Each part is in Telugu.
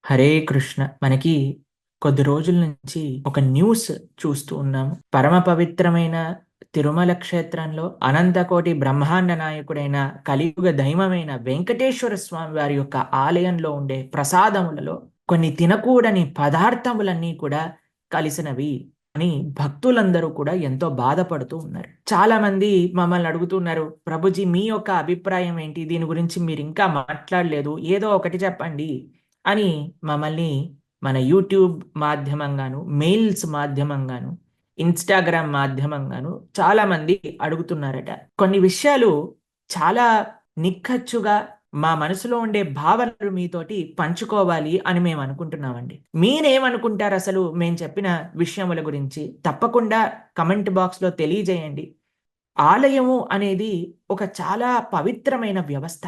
హరే కృష్ణ. మనకి కొద్ది రోజుల నుంచి ఒక న్యూస్ చూస్తూ ఉన్నాము. పరమ పవిత్రమైన తిరుమల క్షేత్రంలో అనంతకోటి బ్రహ్మాండ నాయకుడైన కలియుగ దైవమైన వెంకటేశ్వర స్వామి వారి యొక్క ఆలయంలో ఉండే ప్రసాదములలో కొన్ని తినకూడని పదార్థములన్నీ కూడా కలిసినవి అని భక్తులందరూ కూడా ఎంతో బాధపడుతూ ఉన్నారు. చాలా మంది మమ్మల్ని అడుగుతున్నారు, ప్రభుజీ మీ యొక్క అభిప్రాయం ఏంటి, దీని గురించి మీరు ఇంకా మాట్లాడలేదు, ఏదో ఒకటి చెప్పండి అని మమ్మల్ని మన యూట్యూబ్ మాధ్యమంగాను, మెయిల్స్ మాధ్యమంగాను, ఇన్స్టాగ్రామ్ మాధ్యమంగాను చాలామంది అడుగుతున్నారట. కొన్ని విషయాలు చాలా నిక్కచ్చుగా మా మనసులో ఉండే భావనలు మీతోటి పంచుకోవాలి అని మేము అనుకుంటున్నామండి. మీరేమనుకుంటారు అసలు మేము చెప్పిన విషయముల గురించి? తప్పకుండా కమెంట్ బాక్స్లో తెలియజేయండి. ఆలయము అనేది ఒక చాలా పవిత్రమైన వ్యవస్థ.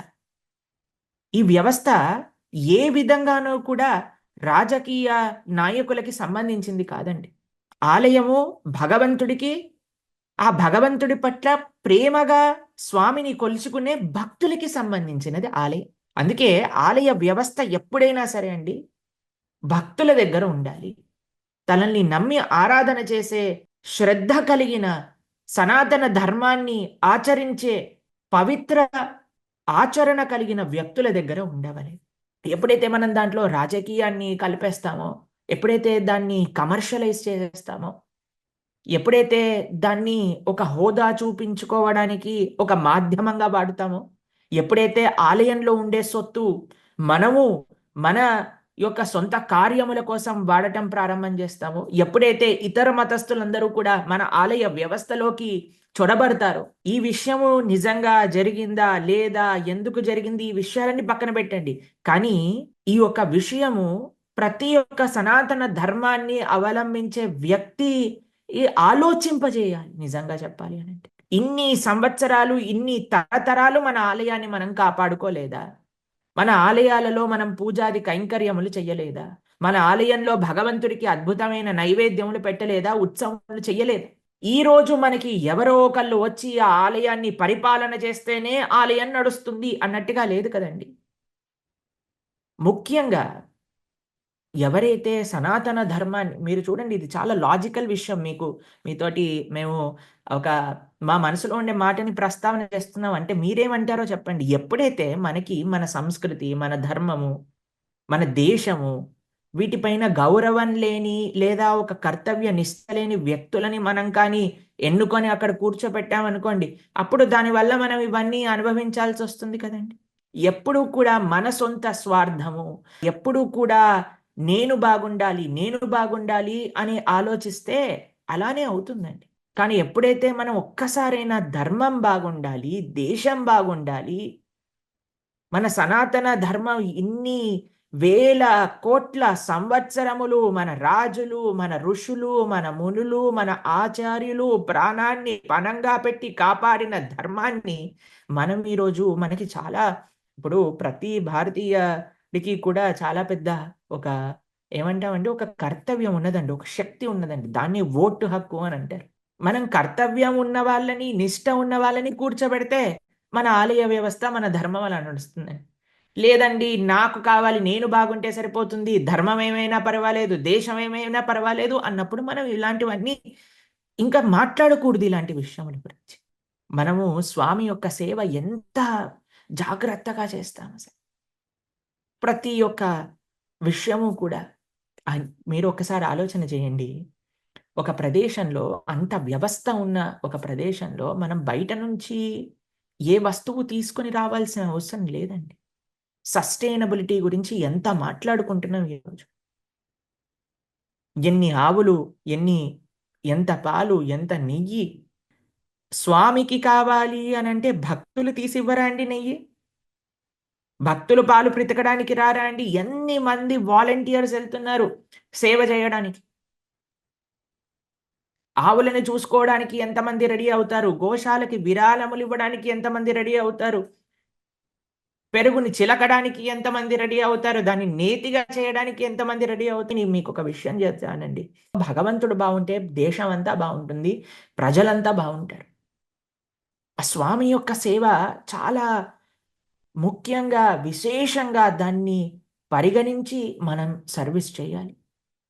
ఈ వ్యవస్థ ఏ విధంగానూ కూడా రాజకీయ నాయకులకి సంబంధించింది కాదండి. ఆలయము భగవంతుడికి, ఆ భగవంతుడి పట్ల ప్రేమగా స్వామిని కొలుచుకునే భక్తులకి సంబంధించినది ఆలయం. అందుకే ఆలయ వ్యవస్థ ఎప్పుడైనా సరే అండి భక్తుల దగ్గర ఉండాలి. తనల్ని నమ్మి ఆరాధన చేసే, శ్రద్ధ కలిగిన, సనాతన ధర్మాన్ని ఆచరించే పవిత్ర ఆచరణ కలిగిన వ్యక్తుల దగ్గర ఉండవలే. ఎప్పుడైతే మనం దాంట్లో రాజకీయాన్ని కలిపేస్తామో, ఎప్పుడైతే దాన్ని కమర్షియలైజ్ చేసేస్తామో, ఎప్పుడైతే దాన్ని ఒక హోదా చూపించుకోవడానికి ఒక మాధ్యమంగా వాడుతామో, ఎప్పుడైతే ఆలయంలో ఉండే సొత్తు మనము మన యొక్క సొంత కార్యముల కోసం వాడటం ప్రారంభం చేస్తామో, ఎప్పుడైతే ఇతర మతస్థులందరూ కూడా మన ఆలయ వ్యవస్థలోకి చొరబడతారో, ఈ విషయము నిజంగా జరిగిందా లేదా, ఎందుకు జరిగింది, ఈ విషయాలన్నీ పక్కన పెట్టండి. కానీ ఈ యొక్క విషయము ప్రతి ఒక్క సనాతన ధర్మాన్ని అవలంబించే వ్యక్తి ఆలోచింపజేయాలి. నిజంగా చెప్పాలి అని అంటే, ఇన్ని సంవత్సరాలు, ఇన్ని తరతరాలు మన ఆలయాన్ని మనం కాపాడుకోలేదా? మన ఆలయాలలో మనం పూజాది కైంకర్యములు చెయ్యలేదా? మన ఆలయంలో భగవంతుడికి అద్భుతమైన నైవేద్యములు పెట్టలేదా? ఉత్సవములు చెయ్యలేదా? ఈ రోజు మనకి ఎవరో ఒకళ్ళు వచ్చి ఆ ఆలయాన్ని పరిపాలన చేస్తేనే ఆలయం నడుస్తుంది అన్నట్టుగా లేదు కదండి. ముఖ్యంగా ఎవరైతే సనాతన ధర్మాన్ని మీరు చూడండి, ఇది చాలా లాజికల్ విషయం. మీతోటి మేము ఒక మా మనసులో ఉండే మాటని ప్రస్తావన చేస్తున్నాం అంటే మీరేమంటారో చెప్పండి. ఎప్పుడైతే మనకి మన సంస్కృతి, మన ధర్మము, మన దేశము వీటిపైన గౌరవం లేని లేదా ఒక కర్తవ్య నిష్ట లేని వ్యక్తులని మనం కానీ ఎన్నుకొని అక్కడ కూర్చోపెట్టామనుకోండి, అప్పుడు దానివల్ల మనం ఇవన్నీ అనుభవించాల్సి వస్తుంది కదండి. ఎప్పుడూ కూడా మన సొంత స్వార్థము, ఎప్పుడూ కూడా నేను బాగుండాలి, నేను బాగుండాలి అని ఆలోచిస్తే అలానే అవుతుందండి. కానీ ఎప్పుడైతే మనం ఒక్కసారైనా ధర్మం బాగుండాలి, దేశం బాగుండాలి, మన సనాతన ధర్మం ఇన్ని వేల కోట్ల సంవత్సరములు మన రాజులు, మన ఋషులు, మన మునులు, మన ఆచార్యులు ప్రాణాన్ని పణంగా పెట్టి కాపాడిన ధర్మాన్ని మనం ఈరోజు మనకి చాలా, ఇప్పుడు ప్రతి భారతీయుడికి కూడా చాలా పెద్ద ఒక ఏమంటామంటే ఒక కర్తవ్యం ఉన్నదండి. ఒక శక్తి ఉన్నదండి. దాన్ని ఓటు హక్కు అని అంటారు. మనం కర్తవ్యం ఉన్న వాళ్ళని, నిష్ట ఉన్న వాళ్ళని కూర్చోబెడితే మన ఆలయ వ్యవస్థ, మన ధర్మం అలా నడుస్తుందండి. లేదండి నాకు కావాలి, నేను బాగుంటే సరిపోతుంది, ధర్మం ఏమైనా పర్వాలేదు, దేశం ఏమైనా పర్వాలేదు అన్నప్పుడు మనం ఇలాంటివన్నీ ఇంకా మాట్లాడకూడదు ఇలాంటి విషయముల గురించి. మనము స్వామి యొక్క సేవ ఎంత జాగ్రత్తగా చేస్తామసలు. ప్రతి ఒక్క విషయము కూడా మీరు ఒక్కసారి ఆలోచన చేయండి. ఒక ప్రదేశంలో అంత వ్యవస్థ ఉన్న ఒక ప్రదేశంలో మనం బయట నుంచి ఏ వస్తువు తీసుకొని రావాల్సిన అవసరం లేదండి. సస్టైనబిలిటీ గురించి ఎంత మాట్లాడుకుంటున్నాం ఈరోజు. ఎన్ని ఆవులు, ఎన్ని ఎంత పాలు, ఎంత నెయ్యి. స్వామికి కావాలి అనంటే భక్తులు తీసివ్వరా అండి నెయ్యి? భక్తులు పాలు పితకడానికి రారా అండి? ఎన్ని మంది వాలంటీర్స్ వెళ్తున్నారు సేవ చేయడానికి. ఆవులను చూసుకోవడానికి ఎంతమంది రెడీ అవుతారు? గోశాలకి విరాళములు ఇవ్వడానికి ఎంతమంది రెడీ అవుతారు? పెరుగుని చిలకడానికి ఎంతమంది రెడీ అవుతారు? దాన్ని నేతిగా చేయడానికి ఎంతమంది రెడీ అవుతారు? నేను మీకొక విషయం చెప్తానండి. భగవంతుడు బావుంటే దేశం అంతా బావుంటుంది. ప్రజలంతా బావుంటారు. ఆ స్వామి యొక్క సేవ చాలా ముఖ్యంగా, విశేషంగా దాన్ని పరిగణించి మనం సర్వీస్ చేయాలి.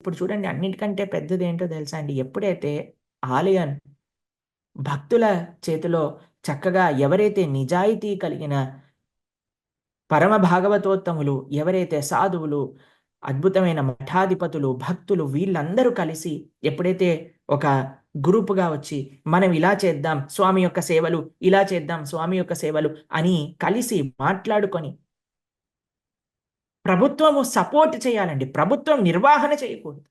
ఇప్పుడు చూడండి, అన్నిటికంటే పెద్దది ఏంటో తెలుసా అండి? ఎప్పుడైతే ఆలయం భక్తుల చేతిలో చక్కగా ఎవరైతే నిజాయితీ కలిగిన పరమ భాగవతోత్తములు, ఎవరైతే సాధువులు, అద్భుతమైన మఠాధిపతులు, భక్తులు వీళ్ళందరూ కలిసి ఎప్పుడైతే ఒక గ్రూపుగా వచ్చి మనం ఇలా చేద్దాం స్వామి యొక్క సేవలు, ఇలా చేద్దాం స్వామి యొక్క సేవలు అని కలిసి మాట్లాడుకొని ప్రభుత్వము సపోర్ట్ చేయాలండి. ప్రభుత్వం నిర్వహణ చేయకూడదు.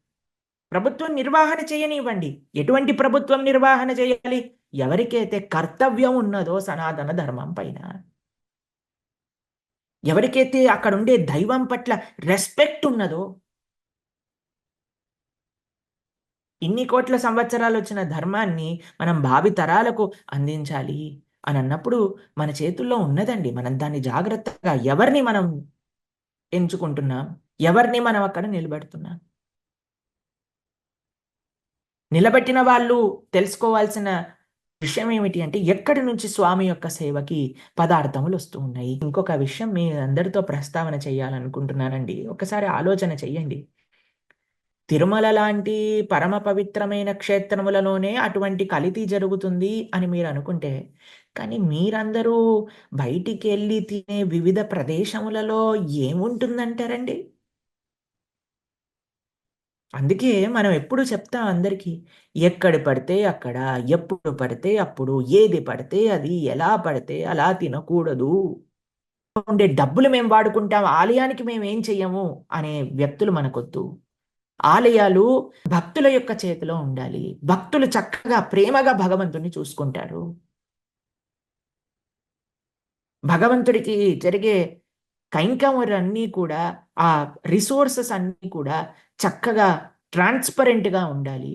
ప్రభుత్వం నిర్వహణ చేయనివ్వండి. ఎటువంటి ప్రభుత్వం నిర్వహణ చేయాలి? ఎవరికైతే కర్తవ్యం ఉన్నదో సనాతన ధర్మం పైన, ఎవరికైతే అక్కడ ఉండే దైవం పట్ల రెస్పెక్ట్ ఉన్నదో, ఇన్ని కోట్ల సంవత్సరాలు వచ్చిన ధర్మాన్ని మనం భావి తరాలకు అందించాలి అని అన్నప్పుడు మన చేతుల్లో ఉన్నదండి. మనం దాన్ని జాగ్రత్తగా ఎవరిని మనం ఎంచుకుంటున్నాం, ఎవరిని మనం అక్కడ నిలబెడుతున్నాం. నిలబెట్టిన వాళ్ళు తెలుసుకోవాల్సిన విషయం ఏమిటి అంటే, ఎక్కడి నుంచి స్వామి యొక్క సేవకి పదార్థములు వస్తూ ఉన్నాయి. ఇంకొక విషయం మీ అందరితో ప్రస్తావన చేయాలనుకుంటున్నానండి. ఒకసారి ఆలోచన చెయ్యండి. తిరుమల లాంటి పరమ పవిత్రమైన క్షేత్రములలోనే అటువంటి కల్తీ జరుగుతుంది అని మీరు అనుకుంటే, కానీ మీరందరూ బయటికి వెళ్ళి తినే వివిధ ప్రదేశములలో ఏముంటుందంటారండి? అందుకే మనం ఎప్పుడు చెప్తాం అందరికీ, ఎక్కడ పడితే అక్కడ, ఎప్పుడు పడితే అప్పుడు, ఏది పడితే అది, ఎలా పడితే అలా తినకూడదు. ఉండే డబ్బులు మేము వాడుకుంటాం, ఆలయానికి మేము ఏం చెయ్యము అనే వ్యక్తులు మనకొద్దు. ఆలయాలు భక్తుల యొక్క చేతిలో ఉండాలి. భక్తులు చక్కగా ప్రేమగా భగవంతుని చూసుకుంటారు. భగవంతుడికి జరిగే కైంకర్యాలన్నీ కూడా, ఆ రిసోర్సెస్ అన్నీ కూడా చక్కగా ట్రాన్స్పరెంట్‌గా ఉండాలి.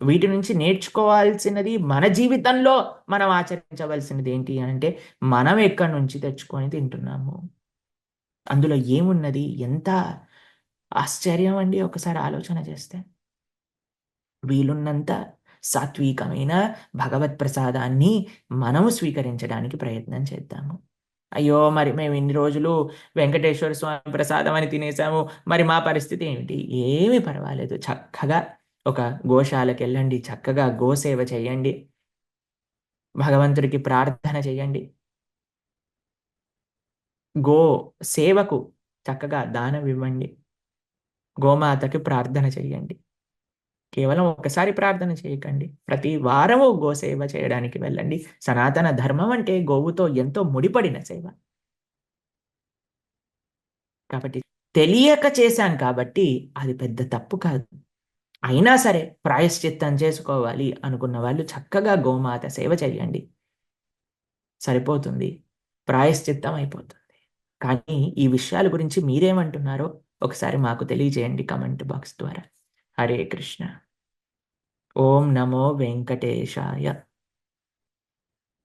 వీటి నుంచి నేర్చుకోవాల్సినది, మన జీవితంలో మనం ఆచరించవలసినది ఏంటి అనంటే, మనం ఎక్కడి నుంచి తెచ్చుకొని తింటున్నాము. అందులో ఏమున్నది? ఎంత ఆశ్చర్యం అండి ఒకసారి ఆలోచన చేస్తే. వీలున్నంత సాత్వికమైన భగవత్ ప్రసాదాన్ని మనము స్వీకరించడానికి ప్రయత్నం చేద్దాము. అయ్యో! మరి మేము ఇన్ని రోజులు వెంకటేశ్వర స్వామి ప్రసాదం అని తినేసాము. మరి మా పరిస్థితి ఏమిటి? ఏమీ పర్వాలేదు. చక్కగా ఒక గోశాలకెళ్ళండి. చక్కగా గోసేవ చేయండి. భగవంతుడికి ప్రార్థన చేయండి. గో సేవకు చక్కగా దానం ఇవ్వండి. గోమాతకి ప్రార్థన చేయండి. కేవలం ఒకసారి ప్రార్థన చేయకండి. ప్రతి వారము గోసేవ చేయడానికి వెళ్ళండి. సనాతన ధర్మం అంటే గోవుతో ఎంతో ముడిపడిన సేవ. కాబట్టి తెలియక చేశాం కాబట్టి అది పెద్ద తప్పు కాదు. అయినా సరే ప్రాయశ్చిత్తం చేసుకోవాలి అనుకున్న వాళ్ళు చక్కగా గోమాత సేవ చేయండి. సరిపోతుంది. ప్రాయశ్చిత్తం అయిపోతుంది. కానీ ఈ విషయాల గురించి మీరేమంటున్నారో ఒకసారి మాకు తెలియజేయండి కామెంట్ బాక్స్ ద్వారా. హరే కృష్ణ. ఓం నమో వెంకటేశాయ.